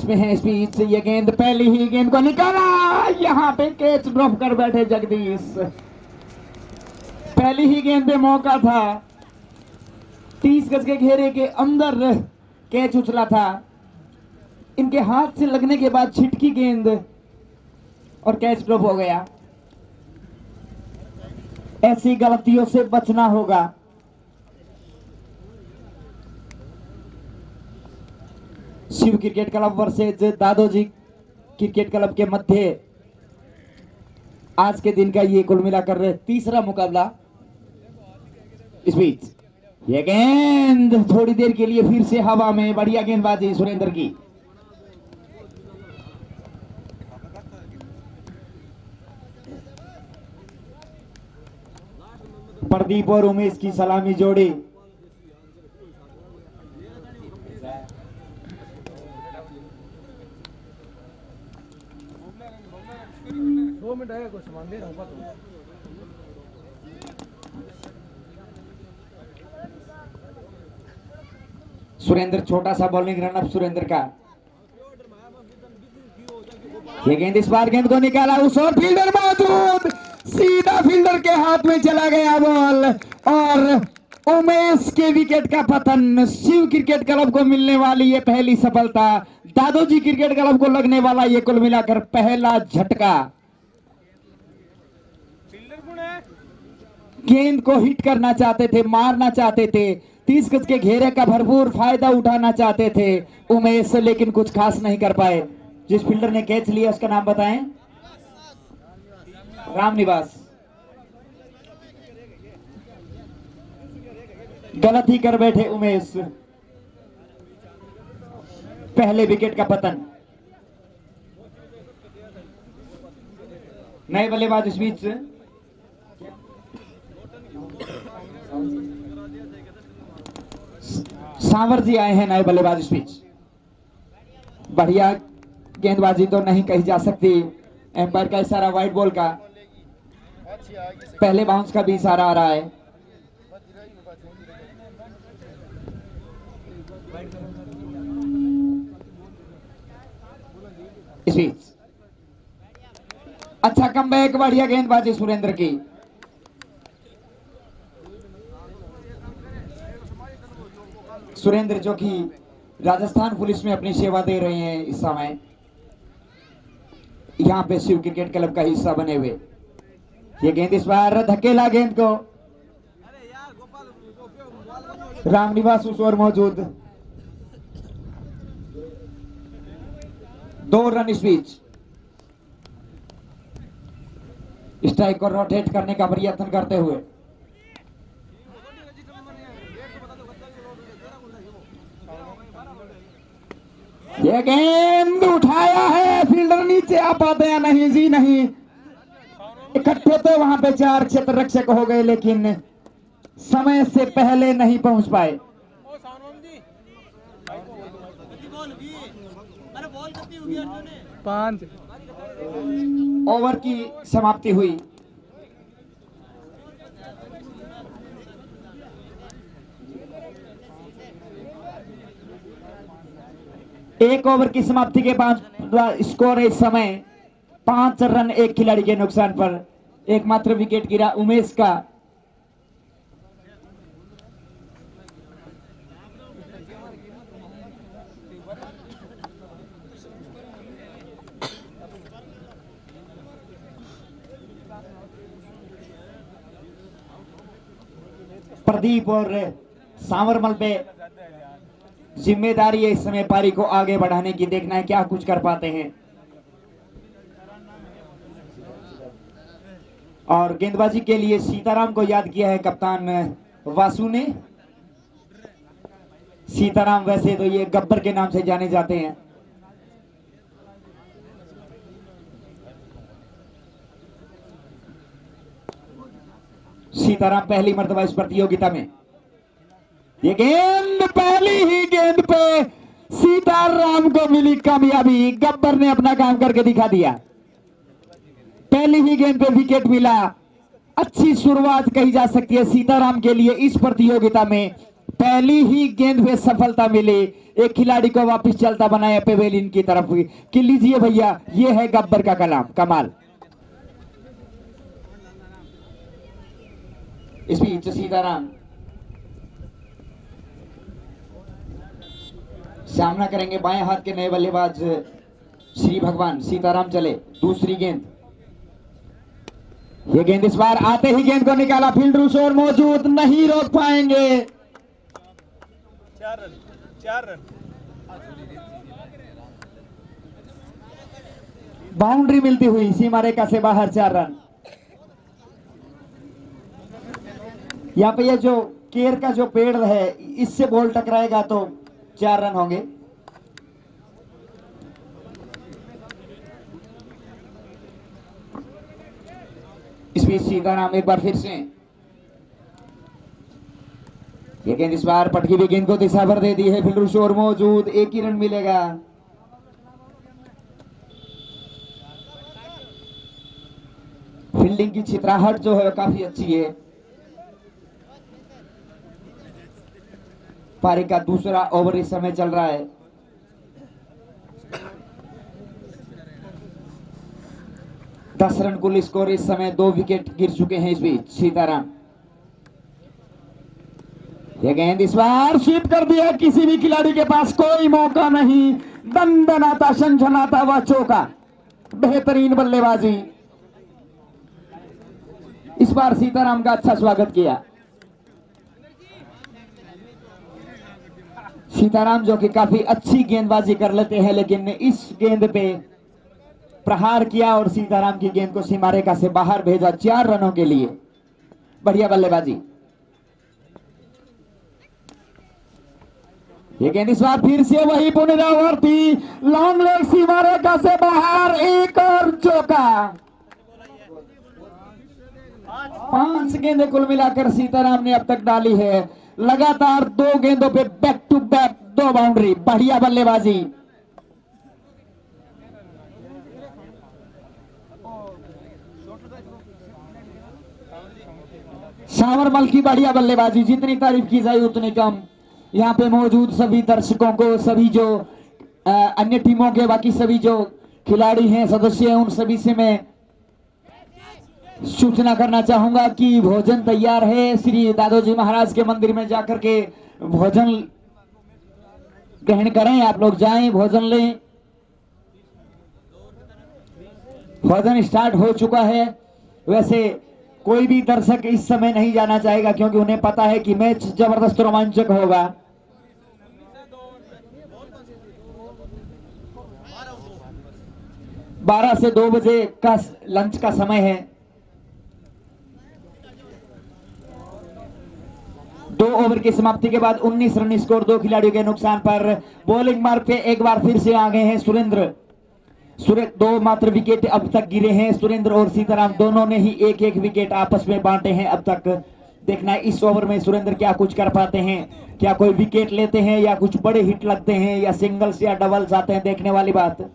में है स्पीच। ये गेंद पहली ही गेंद को निकाला, यहां पे कैच ड्रॉप कर बैठे जगदीश। पहली ही गेंद पे मौका था, 30 गज के घेरे के अंदर कैच उछला था, इनके हाथ से लगने के बाद छिटकी गेंद और कैच ड्रॉप हो गया। ऐसी गलतियों से बचना होगा। Shiv cricket club versus Dadoji cricket club के मध्य आज के दिन का ये कुल मिलाकर तीसरा मुकाबला। इस बीच ये गेंद थोड़ी देर के लिए फिर से हवा में, बढ़िया गेंदबाजी सुरेंद्र की। प्रदीप और उमेश की सलामी जोड़ी। सुरेंद्र, छोटा सा बॉलिंग रनअप सुरेंद्र का। ये गेंद इस बार गेंद को निकाला उस और फील्डर मौजूद, सीधा फील्डर के हाथ में चला गया बॉल और उमेश के विकेट का पतन। शिव क्रिकेट क्लब को मिलने वाली ये पहली सफलता, दादोजी क्रिकेट क्लब को लगने वाला ये कुल मिलाकर पहला झटका। गेंद को हिट करना चाहते थे, मारना चाहते थे, 30 गज के घेरे का भरपूर फायदा उठाना चाहते थे उमेश, लेकिन कुछ खास नहीं कर पाए। जिस फील्डर ने कैच लिया उसका नाम बताएं। रामनिवास। गलत ही कर बैठे उमेश, पहले विकेट का पतन। नए बल्लेबाज इस बीच सांवर जी आए हैं, नए बल्लेबाज इस बीच। बढ़िया गेंदबाजी तो नहीं कही जा सकती, एम्पायर का इशारा व्हाइट बॉल का, पहले बाउंस का भी इशारा आ रहा है। इस बीच अच्छा कमबैक, बढ़िया गेंदबाजी सुरेंद्र की। सुरेंद्र जो कि राजस्थान पुलिस में अपनी सेवा दे रहे हैं इस समय, यहां पे शिव क्रिकेट क्लब का हिस्सा बने हुए। ये गेंद इस बार धकेला गेंद को, रामनिवास उस ओर मौजूद। 2 रन इस बीच। स्ट्राइक को रोटेट करने का प्रयत्न करते हुए ये गेंद उठाया है, फील्डर नीचे आ पाते हैं नहीं जी नहीं। इकट्ठे तो वहां पे 4 क्षेत्र रक्षक हो गए, लेकिन समय से पहले नहीं पहुंच पाए। पांच ओवर की समाप्ति हुई। एक ओवर की समाप्ति के बाद स्कोर इस समय 5 रन 1 खिलाड़ी के नुकसान पर। एकमात्र विकेट गिरा उमेश का। प्रदीप और सांवरमल पे जिम्मेदारी है इस समय पारी को आगे बढ़ाने की, देखना है क्या कुछ कर पाते हैं। और गेंदबाजी के लिए सीताराम को याद किया है कप्तान वासु ने। सीताराम वैसे तो ये गब्बर के नाम से जाने जाते हैं। सीताराम पहली मर्तबा इस प्रतियोगिता में। ये गेंद पहली ही गेंद पे सीताराम को मिली कामयाबी, गब्बर ने अपना काम करके दिखा दिया। पहली ही गेंद पे विकेट मिला, अच्छी शुरुआत कही जा सकती है सीताराम के लिए इस प्रतियोगिता में। पहली ही गेंद पे सफलता मिली, एक खिलाड़ी को वापस चलता बनाया पेवेलियन की तरफ कि लीजिए भैया, ये है गब्बर का कलाम, कमाल। इस बीच सीताराम सामना करेंगे बाएं हाथ के नए बल्लेबाज श्री भगवान। सीताराम चले, दूसरी गेंद, ये गेंद इस बार आते ही गेंद को निकाला, फील्डर उस ओर मौजूद, नहीं रोक पाएंगे। 4 रन बाउंड्री मिलती हुई सीमा रेखा से बाहर 4 रन। यहाँ पे ये जो केर का जो पेड़ है, इससे बॉल टकराएगा तो 4 रन होंगे। इस बीच सीताराम एक बार फिर से, ये गेंद इस बार पटकी भी गेंद को दिशा भर दे दी है, फील्डर शोर मौजूद, एक ही रन मिलेगा। फील्डिंग की चित्राहट जो है काफी अच्छी है। पारी का दूसरा ओवर इस समय चल रहा है। दस रन कुल स्कोर इस समय, 2 विकेट गिर चुके हैं। इस बीच सीताराम, यह गेंद इस बार स्वीप कर दिया, किसी भी खिलाड़ी के पास कोई मौका नहीं, दंदनाता झंझनाता व चौका, बेहतरीन बल्लेबाजी। इस बार सीताराम का अच्छा स्वागत किया। सीताराम जो कि काफी अच्छी गेंदबाजी कर लेते हैं, लेकिन इस गेंद पे प्रहार किया और सीताराम की गेंद को सीमा रेखा से बाहर भेजा 4 रनों के लिए। बढ़िया बल्लेबाजी। ये गेंद इस बार फिर से वही पुनरावृत्ति, लॉन्ग लेग सीमा रेखा से बाहर, एक और चौका। 5 गेंदें कुल मिलाकर सीताराम ने अब तक डाली है। लगातार 2 गेंदों पे बैक टू बैक 2 बाउंड्री। बढ़िया बल्लेबाजी। सावरमल की बढ़िया बल्लेबाजी, जितनी तारीफ की जाए उतनी कम। यहाँ पे मौजूद सभी दर्शकों को, सभी जो अन्य टीमों के बाकी सभी जो खिलाड़ी हैं, सदस्य हैं, उन सभी से मैं सूचना करना चाहूंगा कि भोजन तैयार है। श्री दादोजी महाराज के मंदिर में जाकर के भोजन ग्रहण करें। आप लोग जाएं, भोजन लें। भोजन स्टार्ट हो चुका है। वैसे कोई भी दर्शक इस समय नहीं जाना चाहेगा, क्योंकि उन्हें पता है कि मैच जबरदस्त रोमांचक होगा। बारह से 2 बजे का लंच का समय है। 2 ओवर की समाप्ति के बाद 19 रन स्कोर, 2 खिलाड़ियों के नुकसान पर। बॉलिंग मार्ग पे एक बार फिर से आ गए हैं सुरेंद्र। 2 मात्र विकेट अब तक गिरे हैं। सुरेंद्र और सीताराम दोनों ने ही 1-1 विकेट आपस में बांटे हैं अब तक। देखना है इस ओवर में सुरेंद्र क्या कुछ कर पाते हैं, क्या कोई विकेट लेते हैं या कुछ बड़े हिट लगते हैं या सिंगल्स या डबल्स आते हैं, देखने वाली बात।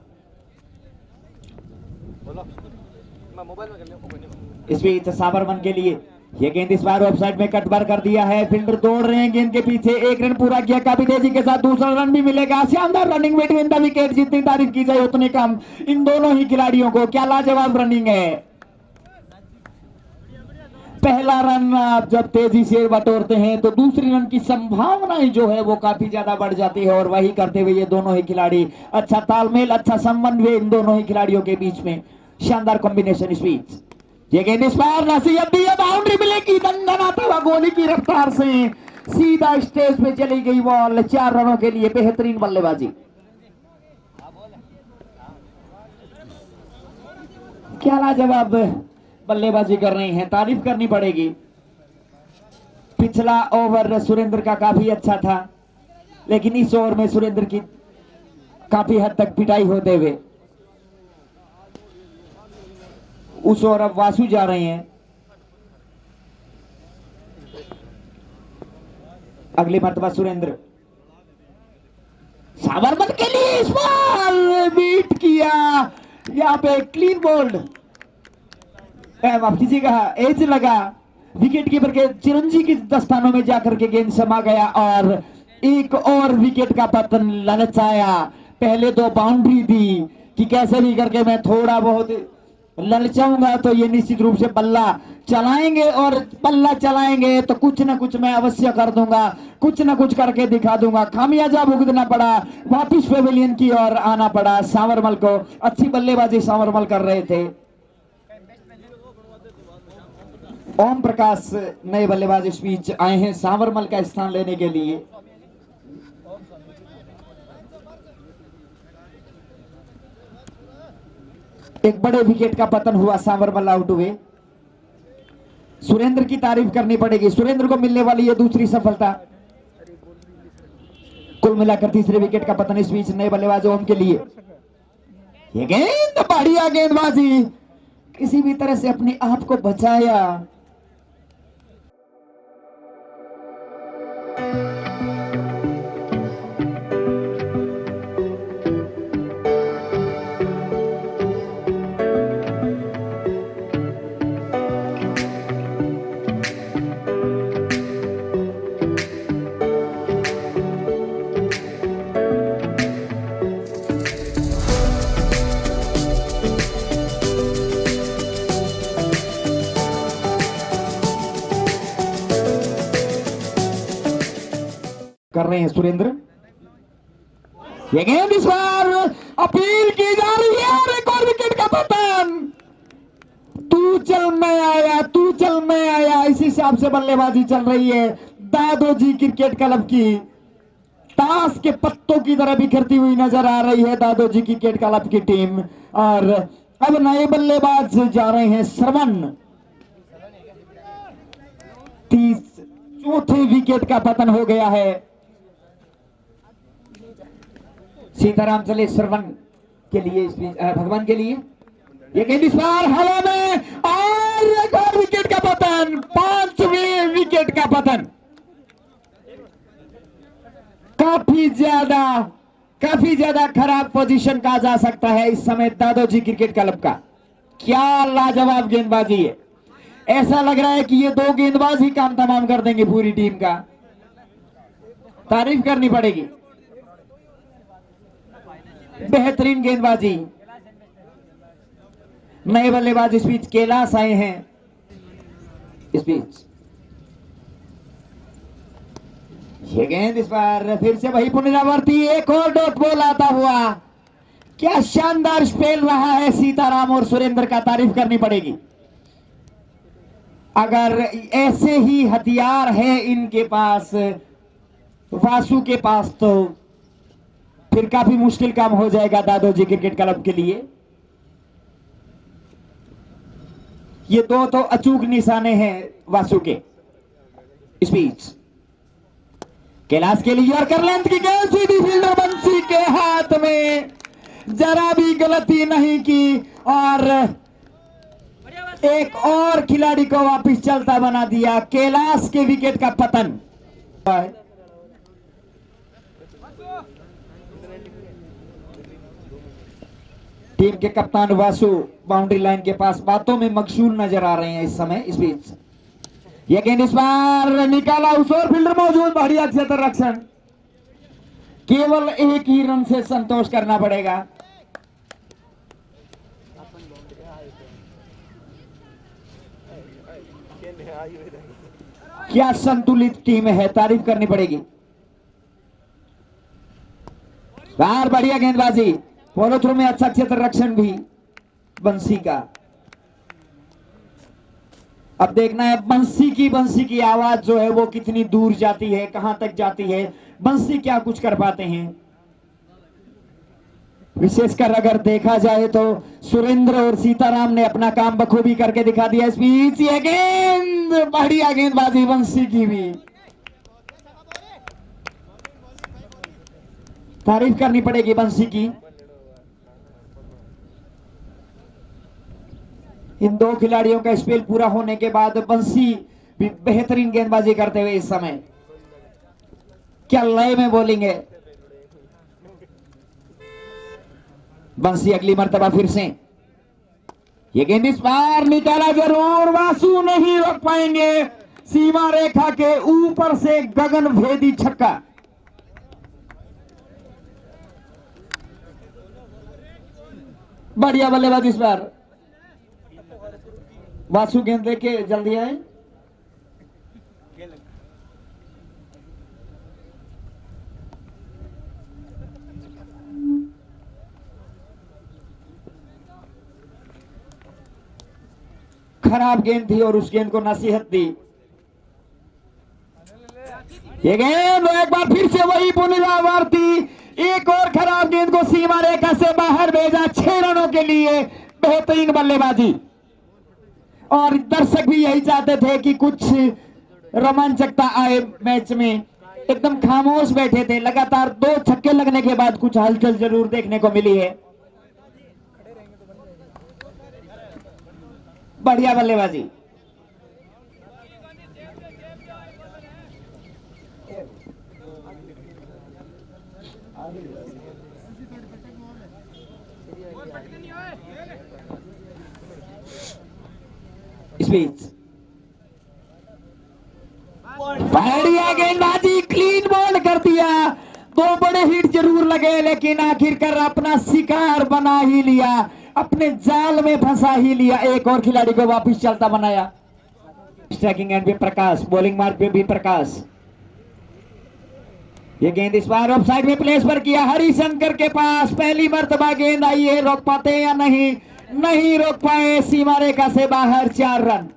इस बीच साबरमन के लिए यह गेंद इस बार ऑफसाइड में कटबार कर दिया है। फील्डर दौड़ रहे हैं गेंद के पीछे, 1 रन पूरा किया, काफी तेजी के साथ दूसरा रन भी मिलेगा। शानदार रनिंग बिटवीन द विकेट, जितनी तारीफ की जाए उतनी कम इन दोनों ही खिलाड़ियों को। क्या लाजवाब रनिंग है। पहला रन आप जब तेजी से बटोरते हैं तो दूसरी रन की संभावनाएं जो है वो काफी ज्यादा बढ़ जाती है, और वही करते हुए ये दोनों ही खिलाड़ी, अच्छा तालमेल, अच्छा समन्वय इन दोनों ही खिलाड़ियों के बीच में, शानदार कॉम्बिनेशन। इस बीच ये गेंद इस बार नसीहत दी है, बाउंड्री मिलेगी। दंदनाता हुआ गोली की रफ्तार से सीधा स्टेज पे चली गई बॉल, 4 रनों के लिए। बेहतरीन बल्लेबाजी। क्या लाजवाब बल्लेबाजी कर रही हैं, तारीफ करनी पड़ेगी। पिछला ओवर सुरेंद्र का काफी अच्छा था, लेकिन इस ओवर में सुरेंद्र की काफी हद तक पिटाई होते हुए उस ओर अब वासु जा रहे हैं। अगली मरतबा सुरेंद्र, साबरमन के लिए इस बार बीट किया। यहाँ पे क्लीन बोल्ड, माफ कीजिएगा, एज लगा, विकेट कीपर के चिरंजी की दस्तानों में जाकर के गेंद समा गया और एक और विकेट का पतन ललचाया। पहले दो बाउंड्री दी कि कैसे भी करके मैं थोड़ा बहुत ललचाऊंगा तो ये निश्चित रूप से बल्ला चलाएंगे और बल्ला चलाएंगे तो कुछ ना कुछ मैं अवश्य कर दूंगा, कुछ ना कुछ करके दिखा दूंगा। खामियाजा भुगतना पड़ा, वापिस पेविलियन की ओर आना पड़ा सांवरमल को। अच्छी बल्लेबाजी सांवरमल कर रहे थे। ओम प्रकाश नए बल्लेबाज इस बीच आए हैं सांवरमल का स्थान लेने के लिए। एक बड़े विकेट का पतन हुआ, सांवरमल आउट हुए। सुरेंद्र की तारीफ करनी पड़ेगी, सुरेंद्र को मिलने वाली है दूसरी सफलता। कुल मिलाकर तीसरे विकेट का पतन इस बीच नए बल्लेबाज ओम के लिए। ये गेंद बढ़िया गेंदबाजी, किसी भी तरह से अपने आप को बचाया। कर रहे हैं सुरेंद्र। ये गेंद इस बार अपील की जा रही है और एक और विकेट का पतन। तू चल मैं आया, तू चल मैं आया, इसी हिसाब से बल्लेबाजी चल रही है दादोजी क्रिकेट क्लब की। ताश के पत्तों की तरह बिखरती हुई नजर आ रही है दादोजी क्रिकेट क्लब की टीम। और अब नए बल्लेबाज जा रहे हैं श्रवण। चौथे विकेट का पतन हो गया है। सीताराम चले श्रवण के लिए, भगवान के लिए। ये गेंद इस बार हवा में और एक और विकेट का पतन, पांचवें विकेट का पतन। काफी ज्यादा खराब पोजीशन कहा जा सकता है इस समय दादोजी क्रिकेट क्लब का। क्या लाजवाब गेंदबाजी है, ऐसा लग रहा है कि ये दो गेंदबाज ही काम तमाम कर देंगे पूरी टीम का। तारीफ करनी पड़ेगी, बेहतरीन गेंदबाजी। नए बल्लेबाज इस बीच कैलाश आए हैं। इस बीच ये गेंद इस बार फिर से वही पुनरावृत्ति, एक और डॉट बॉल आता हुआ। क्या शानदार स्पेल रहा है सीताराम और सुरेंद्र का, तारीफ करनी पड़ेगी। अगर ऐसे ही हथियार है इनके पास, वासु के पास, तो फिर काफी मुश्किल काम हो जाएगा दादोजी क्रिकेट क्लब के लिए। ये दो तो अचूक निशाने हैं वासु के। इस बीच कैलाश के लिए और कर लेंथ की गेंद सीधी फील्डर बंसी के हाथ में, जरा भी गलती नहीं की और एक और खिलाड़ी को वापस चलता बना दिया। कैलाश के विकेट का पतन। टीम के कप्तान वासु बाउंड्री लाइन के पास बातों में मशगूल नजर आ रहे हैं इस समय। इस बीच यह गेंद इस बार निकाला, उस और फील्डर मौजूद, बढ़िया रक्षण। केवल एक ही रन से संतोष करना पड़ेगा। क्या संतुलित टीम है, तारीफ करनी पड़ेगी। बाहर बढ़िया गेंदबाजी, फॉलो थ्रू में अच्छा क्षेत्र रक्षण भी बंसी का। अब देखना है बंसी की आवाज जो है वो कितनी दूर जाती है, कहां तक जाती है, बंसी क्या कुछ कर पाते हैं। विशेषकर अगर देखा जाए तो सुरेंद्र और सीताराम ने अपना काम बखूबी करके दिखा दिया। इस बीच ये गेंद, बढ़िया गेंदबाजी बंसी की भी, तारीफ करनी पड़ेगी बंसी की। इन दो खिलाड़ियों का स्पेल पूरा होने के बाद बंसी भी बेहतरीन गेंदबाजी करते हुए इस समय, क्या लय में बोलेंगे बंसी। अगली मर्तबा फिर से ये गेंद इस बार निकाला जरूर, वासु नहीं रोक पाएंगे। सीमा रेखा के ऊपर से गगन भेदी छक्का। बढ़िया बल्लेबाज इस बार। वासु गेंद लेके जल्दी आए। खराब गेंद थी और उस गेंद को नसीहत दी। ये गेंद एक बार फिर से वही पुनरावृत्ति, एक और खराब गेंद को सीमा रेखा से बाहर भेजा 6 रनों के लिए। बेहतरीन बल्लेबाजी, और दर्शक भी यही चाहते थे कि कुछ रोमांचकता आए मैच में। एकदम खामोश बैठे थे। लगातार 2 छक्के लगने के बाद कुछ हलचल जरूर देखने को मिली है। बढ़िया बल्लेबाजी। इस बीच बढ़िया गेंदबाजी, क्लीन बॉल कर दिया। 2 बड़े हिट जरूर लगे, लेकिन आखिरकार अपना शिकार बना ही लिया, अपने जाल में फंसा ही लिया। एक और खिलाड़ी को वापस चलता बनाया। स्ट्राइकिंग एंड भी प्रकाश, बॉलिंग मार्क पे भी प्रकाश। ये गेंद इस बार ऑफ साइड में प्लेस पर किया हरिशंकर के पास। पहली मर्तबा गेंद आई है, रोक पाते या नहीं? नहीं रोक पाए, सीमा रेखा से बाहर 4 रन।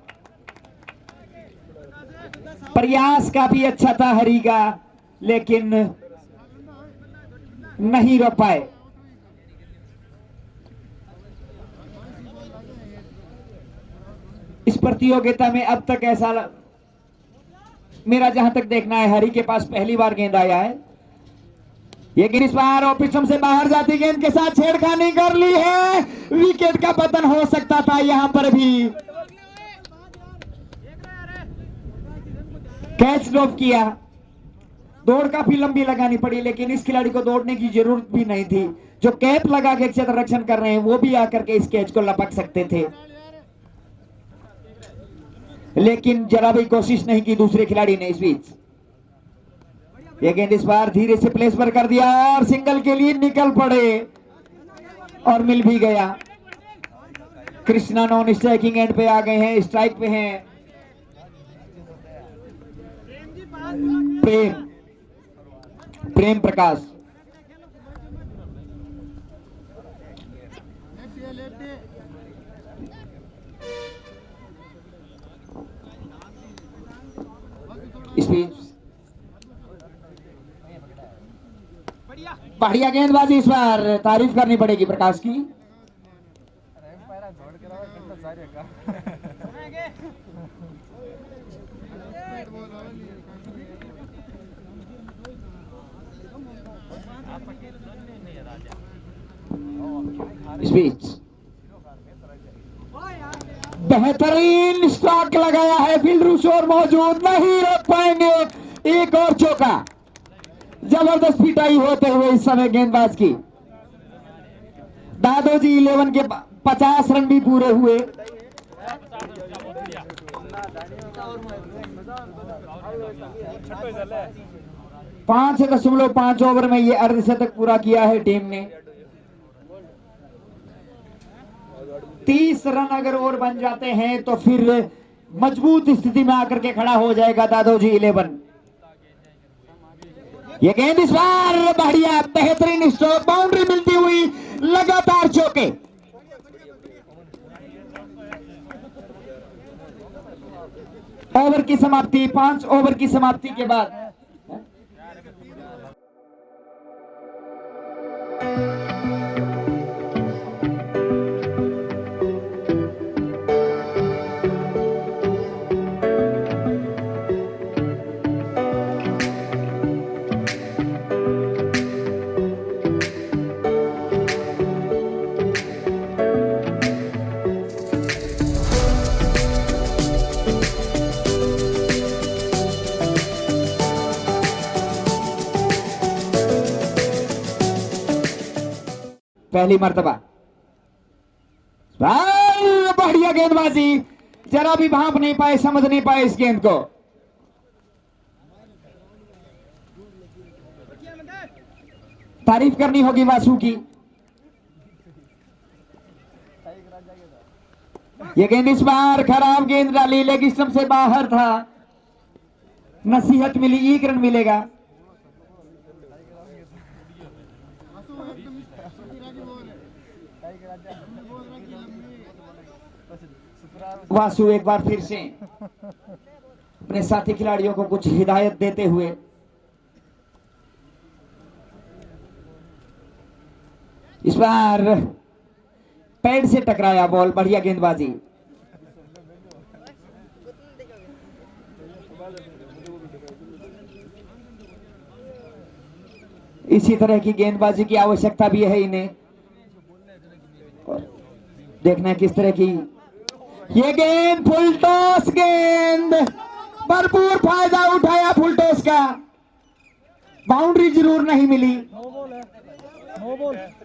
प्रयास काफी अच्छा था हरी का, लेकिन नहीं रोक पाए। इस प्रतियोगिता में अब तक ऐसा मेरा जहां तक देखना है, हरी के पास पहली बार गेंद आया है। ये गेंद इस बार ऑफिसम से बाहर जाती गेंद के साथ छेड़खानी कर ली है। विकेट का पतन हो सकता था यहां पर भी। कैच ड्रॉप किया, दौड़ काफी लंबी लगानी पड़ी, लेकिन इस खिलाड़ी को दौड़ने की जरूरत भी नहीं थी। जो कैप लगा के क्षेत्र रक्षण कर रहे हैं वो भी आकर के इस कैच को लपक सकते थे, लेकिन जरा भी कोशिश नहीं की दूसरे खिलाड़ी ने। इस बीच यह गेंद इस बार धीरे से प्लेस पर कर दिया और सिंगल के लिए निकल पड़े, और मिल भी गया। कृष्णा नॉन स्ट्राइकिंग एंड पे आ गए हैं, स्ट्राइक पे हैं प्रेम प्रकाश। इस बीच बढ़िया गेंदबाजी, इस बार तारीफ करनी पड़ेगी प्रकाश की। इस बीच बेहतरीन स्ट्रोक लगाया है, फील्डर शोर मौजूद, नहीं रोक पाएंगे। एक और चौका, जबरदस्त पिटाई होते हुए इस समय गेंदबाज की। दादोजी 11 के 50 रन भी पूरे हुए। पांच 5.5 ओवर में ये अर्धशतक पूरा किया है टीम ने। 30 रन अगर और बन जाते हैं तो फिर मजबूत स्थिति में आकर के खड़ा हो जाएगा दादोजी 11। ये गेंद इस बार बढ़िया, बेहतरीन स्ट्रोक, बाउंड्री मिलती हुई, लगातार चौके। ओवर की समाप्ति, 5 ओवर की समाप्ति के बाद पहली मर्तबा बढ़िया गेंदबाजी, जरा भी भांप नहीं पाए, समझ नहीं पाए इस गेंद को। तारीफ करनी होगी वासु की। ये गेंद इस बार खराब गेंद डाली, लेग स्टंप से बाहर था, नसीहत मिली, 1 रन मिलेगा। वासु एक बार फिर से अपने साथी खिलाड़ियों को कुछ हिदायत देते हुए इस बार पैड से टकराया बॉल, बढ़िया गेंदबाजी। इसी तरह की गेंदबाजी की आवश्यकता भी है इन्हें। देखना किस तरह की ये गेंद, फुल टॉस गेंद, भरपूर फायदा उठाया फुल टॉस का। बाउंड्री जरूर नहीं मिली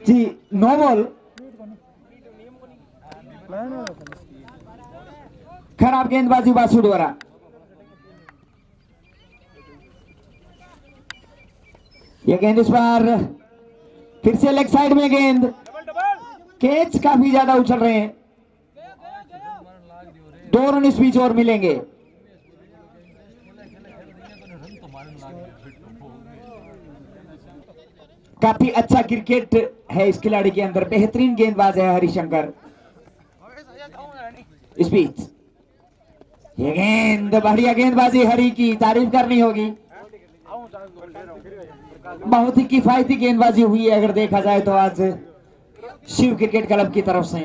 जी, नो बॉल। खराब गेंदबाजी वासु द्वारा। यह गेंद इस बार फिर से लेग साइड में गेंद, कैच काफी ज्यादा उछल रहे हैं। 2 रन इस बीच और मिलेंगे। काफी अच्छा क्रिकेट है इस खिलाड़ी के अंदर, बेहतरीन गेंदबाज है हरिशंकर। इस बीच ये गेंद, बढ़िया गेंदबाजी हरि की, तारीफ करनी होगी। बहुत ही किफायती गेंदबाजी हुई है अगर देखा जाए तो आज शिव क्रिकेट क्लब की तरफ से।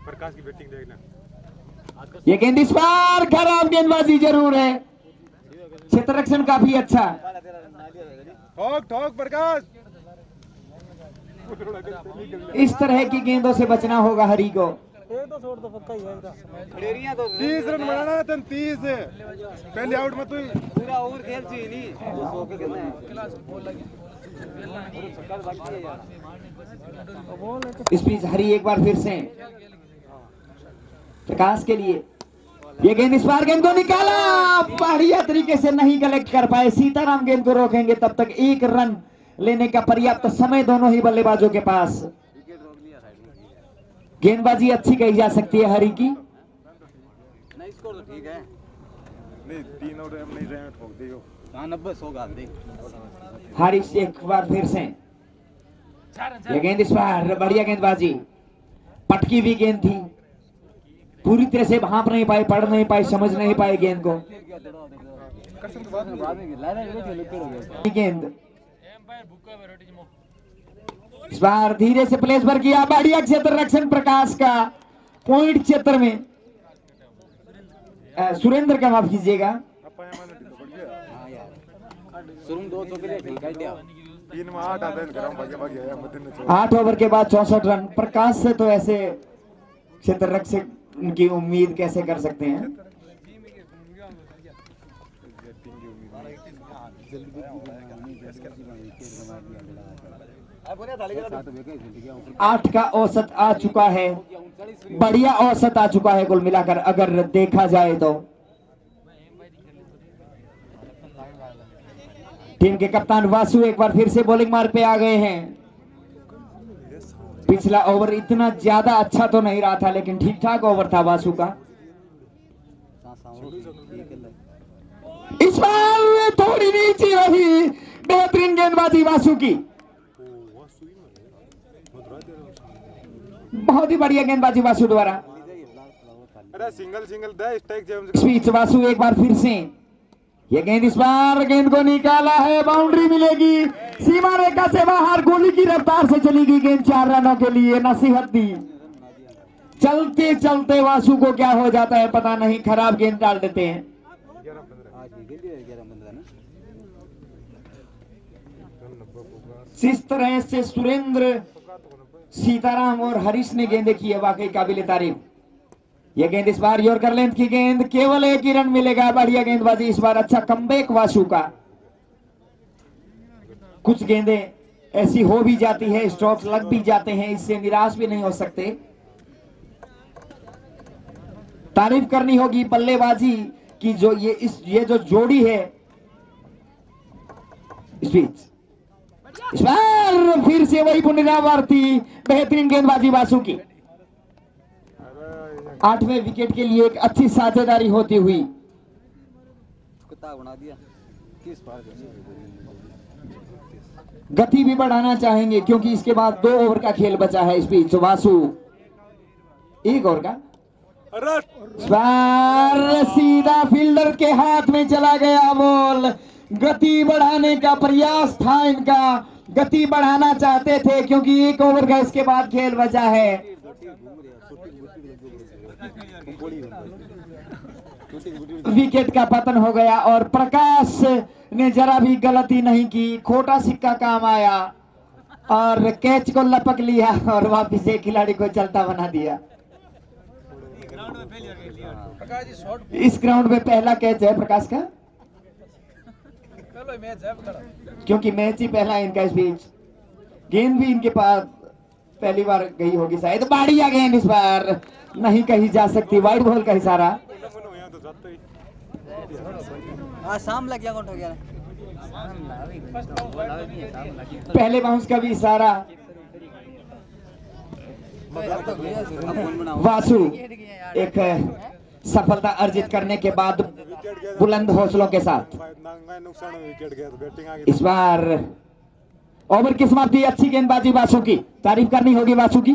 प्रकाश की बैटिंग देखना। ये गेंद इस बार खराब गेंदबाजी जरूर है, क्षेत्र रक्षण काफी अच्छा। ठोक ठोक प्रकाश। इस तरह की गेंदों से बचना होगा हरि को। 30 रन बनाना है, 30 पहले आउट मत हुई, पूरा ओवर खेल चाहिए नहीं। इस बीच हरि एक बार फिर से प्रकाश के लिए, ये गेंद इस बार गेंद को निकाला, बढ़िया तरीके से नहीं कलेक्ट कर पाए। सीताराम गेंद को रोकेंगे तब तक 1 रन लेने का पर्याप्त समय दोनों ही बल्लेबाजों के पास। गेंदबाजी अच्छी कही जा सकती है हरि की। नहीं स्कोर तो ठीक है, नहीं 3 आउट नहीं रहे, ठोक दियो 90 100 गाल दे। हारिस एक बार फिर से, ये गेंद इस बार बढ़िया गेंदबाजी, पटकी भी गेंद थी, पूरी तरह से भांप नहीं पाए, पढ़ नहीं पाए, समझ नहीं पाए गेंद को। गेंद इस बार धीरे से प्लेस पर किया, बढ़िया क्षेत्र रक्षण प्रकाश का, पॉइंट क्षेत्र में सुरेंद्र का, माफ कीजिएगा। 8 ओवर के बाद 64 रन। प्रकाश से तो ऐसे क्षेत्र रक्षण की उम्मीद कैसे कर सकते हैं। आठ का औसत आ चुका है, बढ़िया औसत आ चुका है कुल मिलाकर अगर देखा जाए तो। टीम के कप्तान वासु एक बार फिर से बॉलिंग मार पे आ गए हैं। पिछला ओवर इतना ज्यादा अच्छा तो नहीं रहा था, लेकिन ठीक ठाक ओवर था वासु का। इस बार थोड़ी नीचे रही, बेहतरीन गेंदबाजी वासु की, बहुत ही बढ़िया गेंदबाजी वासु द्वारा। स्पीच वासु एक बार फिर से, ये गेंद इस बार गेंद को निकाला है, बाउंड्री मिलेगी, सीमा रेखा से बाहर, गोली की रफ्तार से चली गई गेंद, 4 रनों के लिए नसीहत दी। चलते चलते वासु को क्या हो जाता है पता नहीं, खराब गेंद डाल देते हैं। जिस तरह से सुरेंद्र, सीताराम और हरीश ने गेंदे की है, वाकई काबिल तारीफ। यह गेंद इस बार यॉर्कर लेंथ की गेंद, केवल 1 ही रन मिलेगा, बढ़िया गेंदबाजी इस बार, अच्छा कमबैक वासु का। कुछ गेंदें ऐसी हो भी जाती है, स्ट्रोक लग भी जाते हैं, इससे निराश भी नहीं हो सकते। तारीफ करनी होगी बल्लेबाजी की, जो ये जो जोड़ी है। इस बीच इस बार फिर से वही पुनरावृत्ति, बेहतरीन गेंदबाजी वासु की। 8वें विकेट के लिए एक अच्छी साझेदारी होती हुई। कितना बना दिया, किस पार गति भी बढ़ाना चाहेंगे क्योंकि इसके बाद 2 ओवर का खेल बचा है। इस बीच वासु 1 ओवर का बार सीधा फील्डर के हाथ में चला गया बॉल। गति बढ़ाने का प्रयास था इनका, गति बढ़ाना चाहते थे क्योंकि 1 ओवर का इसके बाद खेल बचा है। विकेट का पतन हो गया और प्रकाश ने जरा भी गलती नहीं की, खोटा सिक्का काम आया और कैच को लपक लिया और वापिस एक खिलाड़ी को चलता बना दिया। इस ग्राउंड में पहला कैच है प्रकाश का, क्योंकि मैच ही पहला है इनका। इस बीच गेंद भी इनके पास पहली बार गई होगी शायद। बढ़िया गेंद इस बार नहीं कही जा सकती, वाइड बॉल का इशारा। शाम लग गया, हो गया पहले बाउंस का भी इशारा। वासु एक सफलता अर्जित करने के बाद बुलंद हौसलों के साथ इस बार ओवर की समाप्ति। अच्छी गेंदबाजी वासु की, तारीफ करनी होगी वासु की।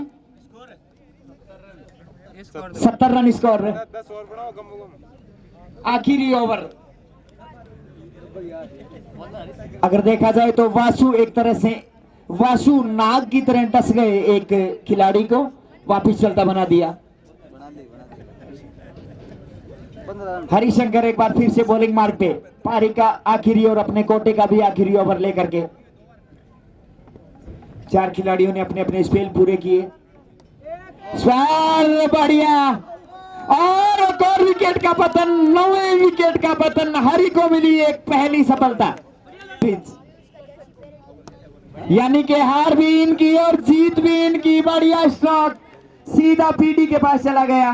70 रन स्कोर, आखिरी ओवर। अगर देखा जाए तो वासु एक तरह से वासु नाग की तरह डस गए, एक खिलाड़ी को वापिस चलता बना दिया। हरिशंकर एक बार फिर से बॉलिंग मार्ग पे, पारी का आखिरी और अपने कोटे का भी आखिरी ओवर लेकर के 4 खिलाड़ियों ने अपने अपने स्पेल पूरे किए। स्वार बढ़िया और एक और विकेट का पतन, 9वें विकेट का पतन। हरि को मिली एक पहली सफलता। यानी कि हार भी इनकी और जीत भी इनकी। बढ़िया स्ट्रोक, सीधा पीडी के पास चला गया।